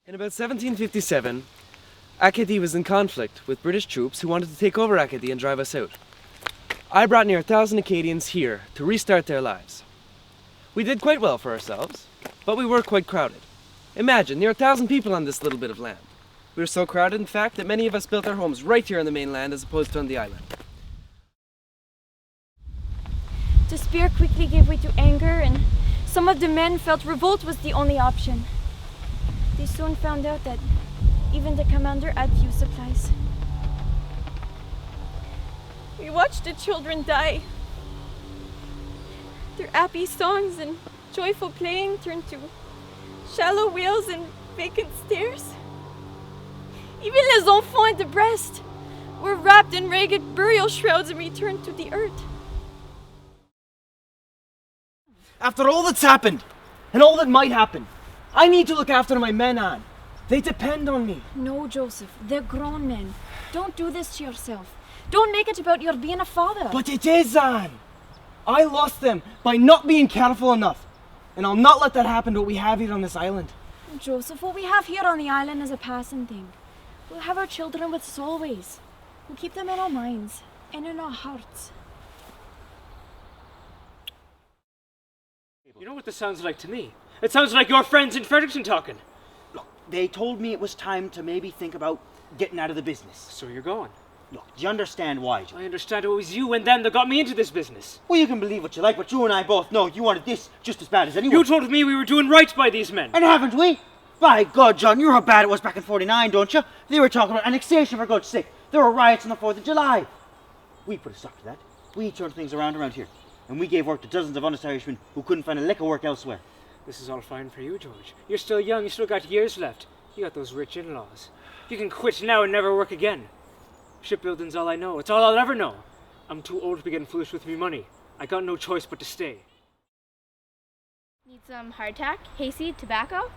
In about 1757, Acadie was in conflict with British troops who wanted to take over Acadie and drive us out. I brought near 1,000 Acadians here to restart their lives. We did quite well for ourselves, but we were quite crowded. Imagine, near 1,000 people on this little bit of land. We were so crowded, in fact, that many of us built our homes right here on the mainland as opposed to on the island. Despair quickly gave way to anger, and some of the men felt revolt was the only option. They soon found out that even the commander had few supplies. We watched the children die. Their happy songs and joyful playing turned to shallow wails and vacant stares. Even les enfants at the breast were wrapped in ragged burial shrouds and returned to the earth. After all that's happened, and all that might happen, I need to look after my men, Anne. They depend on me. No, Joseph, they're grown men. Don't do this to yourself. Don't make it about your being a father. But it is, Anne. I lost them by not being careful enough. And I'll not let that happen to what we have here on this island. Joseph, what we have here on the island is a passing thing. We'll have our children with us always. We'll keep them in our minds and in our hearts. You know what this sounds like to me? It sounds like your friends in Fredericton talking. Look, they told me it was time to maybe think about getting out of the business. So you're going? Look, do you understand why, Joe? I understand it was you and them that got me into this business. Well, you can believe what you like, but you and I both know you wanted this just as bad as anyone. You told me we were doing right by these men. And haven't we? By God, John, you know how bad it was back in '49, don't you? They were talking about annexation, for God's sake. There were riots on the 4th of July. We put a stop to that. We turned things around here. And we gave work to dozens of honest Irishmen who couldn't find a lick of work elsewhere. This is all fine for you, George. You're still young, you still got years left. You got those rich in-laws. You can quit now and never work again. Shipbuilding's all I know. It's all I'll ever know. I'm too old to be getting foolish with me money. I got no choice but to stay. Need some hardtack, hayseed, tobacco?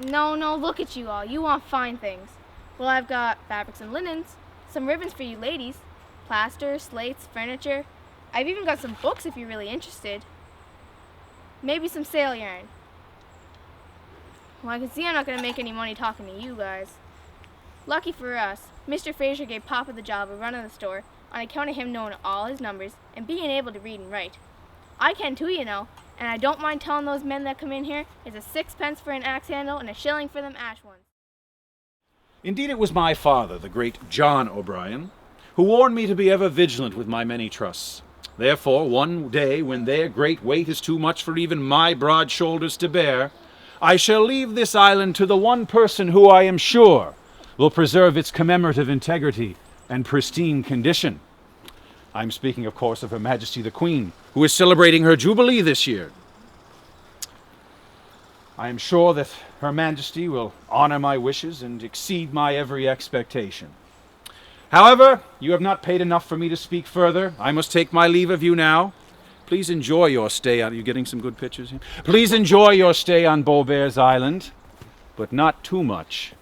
No, look at you all. You want fine things. Well, I've got fabrics and linens, some ribbons for you ladies, plaster, slates, furniture. I've even got some books if you're really interested. Maybe some sail yarn. Well, I can see I'm not going to make any money talking to you guys. Lucky for us, Mr. Fraser gave Papa the job of running the store on account of him knowing all his numbers and being able to read and write. I can too, you know, and I don't mind telling those men that come in here it's a 6 pence for an axe handle and a shilling for them ash ones. Indeed, it was my father, the great John O'Brien, who warned me to be ever vigilant with my many trusts. Therefore, one day, when their great weight is too much for even my broad shoulders to bear, I shall leave this island to the one person who I am sure will preserve its commemorative integrity and pristine condition. I'm speaking, of course, of Her Majesty the Queen, who is celebrating her Jubilee this year. I am sure that Her Majesty will honor my wishes and exceed my every expectation. However, you have not paid enough for me to speak further. I must take my leave of you now. Please enjoy your stay on... Are you getting some good pictures here? Please enjoy your stay on Beaubears Island, but not too much.